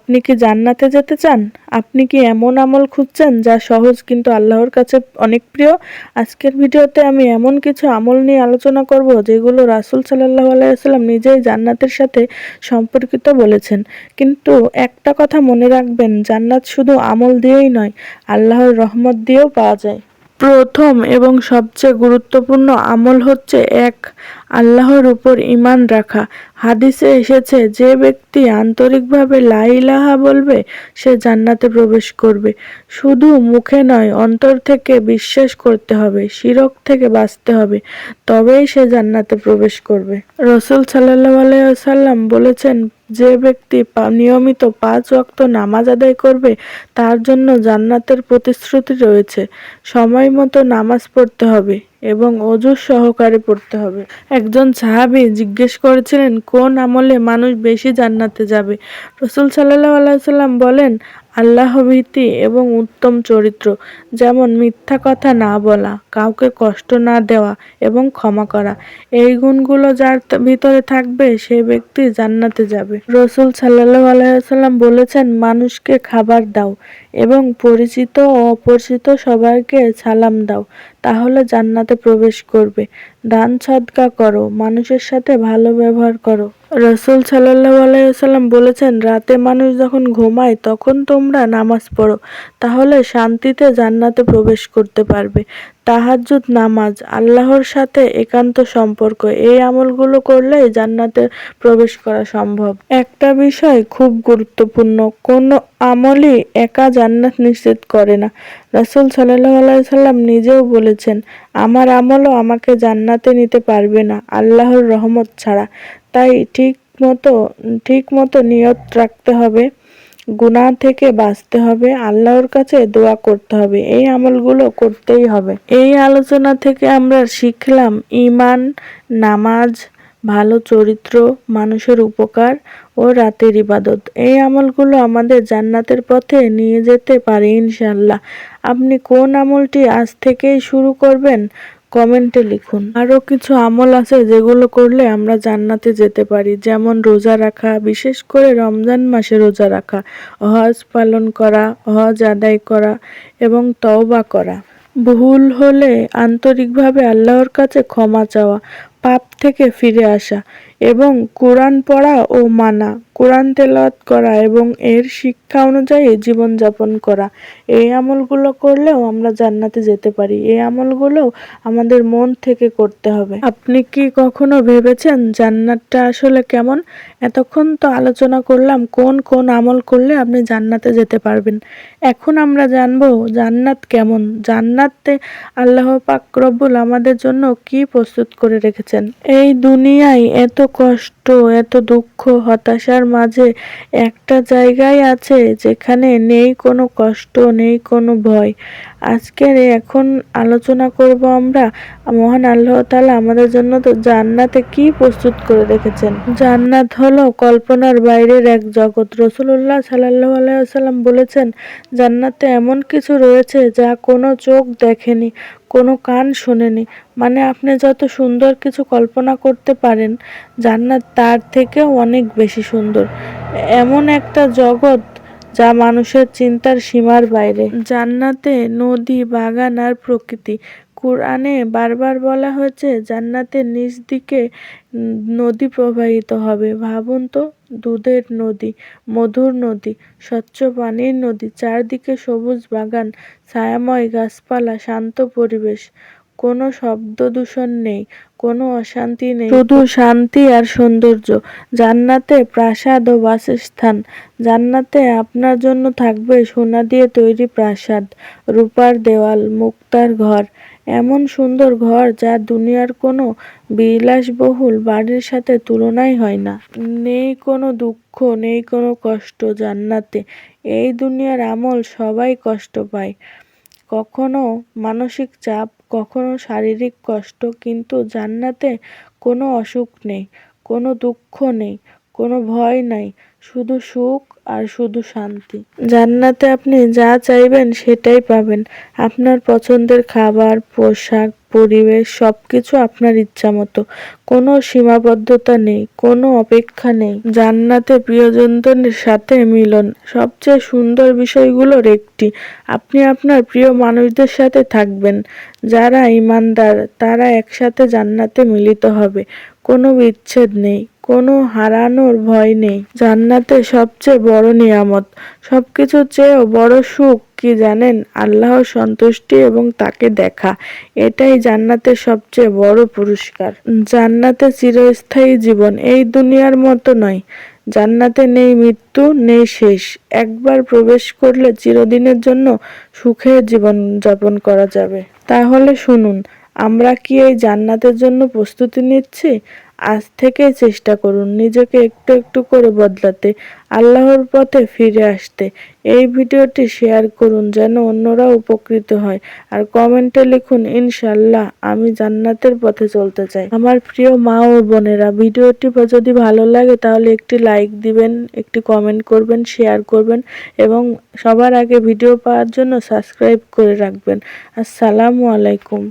আপনি কি জান্নাতে যেতে চান? আপনি কি এমন আমল খুঁজছেন যা সহজ কিন্তু আল্লাহর কাছে অনেক প্রিয়? আজকের ভিডিওতে আমি এমন কিছু আমল নিয়ে আলোচনা করব যেগুলো রাসূল সাল্লাল্লাহু আলাইহি ওয়াসাল্লাম নিজেই জান্নাতের সাথে সম্পর্কিত বলেছেন। কিন্তু একটা কথা মনে রাখবেন, জান্নাত শুধু আমল দিয়েই নয়, আল্লাহর রহমত দিয়েও পাওয়া যায়। প্রথম এবং সবচেয়ে গুরুত্বপূর্ণ আমল হচ্ছে আল্লাহর উপর ঈমান রাখা। হাদিসে এসেছে, যে ব্যক্তি আন্তরিকভাবে লা ইলাহা বলবে সে জান্নাতে প্রবেশ করবে। শুধু মুখে নয়, অন্তর থেকে বিশ্বাস করতে হবে, শিরক থেকে বাঁচতে হবে, তবেই সে জান্নাতে প্রবেশ করবে। রাসূল সাল্লাল্লাহু আলাইহি ওয়াসাল্লাম বলেছেন, যে ব্যক্তি নিয়মিত 5 ওয়াক্ত নামাজ আদায় করবে তার জন্য জান্নাতের প্রতিশ্রুতি রয়েছে। সময় মতো নামাজ পড়তে হবে এবং অজু সহকারে পড়তে হবে। একজন সাহাবী জিজ্ঞেস করেছিলেন, কোন আমলে মানুষ বেশি জান্নাতে যাবে? রাসূল সাল্লাল্লাহু আলাইহি ওয়াসাল্লাম বলেন, আল্লাহভীতি এবং উত্তম চরিত্র, যেমন মিথ্যা কথা না বলা, কাউকে কষ্ট না দেওয়া এবং ক্ষমা করা। এই গুণগুলো যার ভিতরে থাকবে সে ব্যক্তি জান্নাতে যাবে। রাসূল সাল্লাল্লাহু আলাইহি ওয়াসাল্লাম বলেছেন, মানুষকে খাবার দাও এবং পরিচিত ও অপরিচিত সবাইকে সালাম দাও, তাহলে জান্নাতে প্রবেশ করবে। দান সদকা করো, মানুষের সাথে ভালো ব্যবহার করো। রাসূল সাল্লাল্লাহু আলাইহি ওয়াসাল্লাম বলেছেন, রাতে মানুষ যখন ঘুমায় তখন তোমরা নামাজ পড়ো, তাহলে শান্তিতে জান্নাতে প্রবেশ করতে পারবে। তাহাজ্জুদ নামাজ, আল্লাহর সাথে একান্ত সম্পর্ক, এই আমলগুলো করলেই জান্নাতে প্রবেশ করা সম্ভব। একটা বিষয় খুব গুরুত্বপূর্ণ, কোনো আমলই একা জান্নাত নিশ্চিত করে না। রাসূল সাল্লাল্লাহু আলাইহি ওয়াসাল্লাম নিজেও বলেছেন, আমার আমলও আমাকে জান্নাতে নিতে পারবে না আল্লাহর রহমত ছাড়া। তাই ঠিক মতো নিয়ত রাখতে হবে, গুনাহ থেকে বাঁচতে হবে, আল্লাহর কাছে দোয়া করতে হবে, এই আমলগুলো করতেই হবে। এই আলোচনা থেকে আমরা শিখলাম ঈমান, নামাজ, ভালো চরিত্র, মানুষের উপকার ও রাতের ইবাদত। এই আমলগুলো আমাদের জান্নাতের পথে নিয়ে যেতে পারে ইনশাআল্লাহ। আপনি কোন আমলটি আজ থেকেই শুরু করবেন কমেন্টে লিখুন। আরও কিছু আমল আছে যেগুলো করলে আমরা জান্নাতে যেতে পারি, যেমন রোজা রাখা, বিশেষ করে রমজান মাসে রোজা রাখা, হজ পালন করা, হজ আদায় করা এবং তওবা করা। ভুল হলে আন্তরিকভাবে আল্লাহর কাছে ক্ষমা চাওয়া, পাপ থেকে ফিরে আসা এবং কোরআন পড়া ও মানা, কোরআন তেলাওয়াত করা এবং এর শিক্ষা অনুযায়ী জীবনযাপন করা। এই আমলগুলো করলেও আমরা জান্নাতে যেতে পারি। এই আমলগুলো আমাদের মন থেকে করতে হবে। আপনি কি কখনো ভেবেছেন জান্নাতটা আসলে কেমন? এতক্ষণ তো আলোচনা করলাম কোন কোন আমল করলে আপনি জান্নাতে যেতে পারবেন। এখন আমরা জানবো জান্নাত কেমন, জান্নাতে আল্লাহ পাক রব্বুল আমাদের জন্য কি প্রস্তুত করে রেখেছেন। এই দুনিয়ায় এত কষ্ট, এত দুঃখ, হতাশার মাঝে একটা জায়গায় আছে যেখানে নেই কোনো কষ্ট, নেই কোনো ভয়। এখন আলোচনা করব আমরা মহান আল্লাহ তাআলা আমাদের জন্য তো জান্নাতে কি প্রস্তুত করে রেখেছেন। জান্নাত হলো কল্পনার বাইরের এক জগৎ। রাসূলুল্লাহ সাল্লাল্লাহু আলাইহি ওয়াসাল্লাম বলেছেন, জান্নাতে এমন কিছু রয়েছে যা কোনো চোখ দেখেনি, কোনো কান শোনেনি। মানে আপনি যত সুন্দর কিছু কল্পনা করতে পারেন, জান্নাত তার থেকেও অনেক বেশি সুন্দর। এমন একটা জগৎ যা মানুষের চিন্তার সীমার বাইরে। জান্নাতে নদী, বাগান আর প্রকৃতি। কুরআনে বারবার বলা হয়েছে জান্নাতের নিচ দিকে নদী প্রবাহিত হবে। ভাবুন তো, দুধের নদী, মধুর নদী, স্বচ্ছ পানির নদী, চারদিকে সবুজ বাগান, ছায়াময় গাছপালা, শান্ত পরিবেশ, কোনো শব্দ দূষণ নেই, কোনো অশান্তি নেই, শুধু শান্তি আর সৌন্দর্য। জান্নাতে প্রাসাদ ও বাসস্থান। জান্নাতে আপনার জন্য থাকবে সোনা দিয়ে তৈরি প্রাসাদ, রূপার দেওয়াল, মুক্তার ঘর, এমন সুন্দর ঘর যা দুনিয়ার কোনো বিলাসবহুল বাড়ির সাথে তুলনাই হয় না। নেই কোনো দুঃখ, নেই কোনো কষ্ট জান্নাতে। এই দুনিয়ার আমল সবাই কষ্ট পায়, কখনো মানসিক চাপ, কখনো শারীরিক কষ্ট, কিন্তু জান্নাতে কোনো অসুখ নেই, কোনো দুঃখ নেই, কোনো ভয় নাই, শুধু সুখ আর শুধু শান্তি। জান্নাতে আপনি যা চাইবেন সেটাই পাবেন। আপনার পছন্দের খাবার, পোশাক, পরিবেশ সবকিছু আপনার ইচ্ছা মতো। কোনো সীমাবদ্ধতা নেই, কোনো অপেক্ষা নেই। জান্নাতে প্রিয়জনদের সাথে মিলন সবচেয়ে সুন্দর বিষয়গুলোর একটি। আপনি আপনার প্রিয় মানুষদের সাথে থাকবেন। যারা ঈমানদার তারা একসাথে জান্নাতে মিলিত হবে। কোনো বিচ্ছেদ নেই, কোনো হারানোর ভয় নেই। জান্নাতে সবচেয়ে বড় নিয়ামত, সবকিছুর চেয়েও বড় সুখ কি জানেন? আল্লাহর সন্তুষ্টি এবং তাকে দেখা। এটাই জান্নাতের সবচেয়ে বড় পুরস্কার। জান্নাতে চিরস্থায়ী জীবন এই দুনিয়ার মতো নয়। জান্নাতে নেই মৃত্যু, নেই শেষ। একবার প্রবেশ করলে চিরদিনের জন্য সুখে জীবন যাপন করা যাবে। তাহলে শুনুন, আমরা কি এই জান্নাতের জন্য প্রস্তুতি নিচ্ছি? আজ থেকেই চেষ্টা করুন নিজেকে একটু একটু করে বদলাতে, আল্লাহর পথে ফিরে আসতে। এই ভিডিওটি শেয়ার করুন যেন অন্যরাও উপকৃত হয়। আর কমেন্টে লিখুন, ইনশাআল্লাহ আমি জান্নাতের পথে চলতে চাই। আমার প্রিয় মা ও বোনেরা, ভিডিওটি যদি ভালো লাগে তাহলে একটি লাইক দিবেন, একটি কমেন্ট করবেন, শেয়ার করবেন এবং সবার আগে ভিডিও পাওয়ার জন্য সাবস্ক্রাইব করে রাখবেন। আসসালামু আলাইকুম।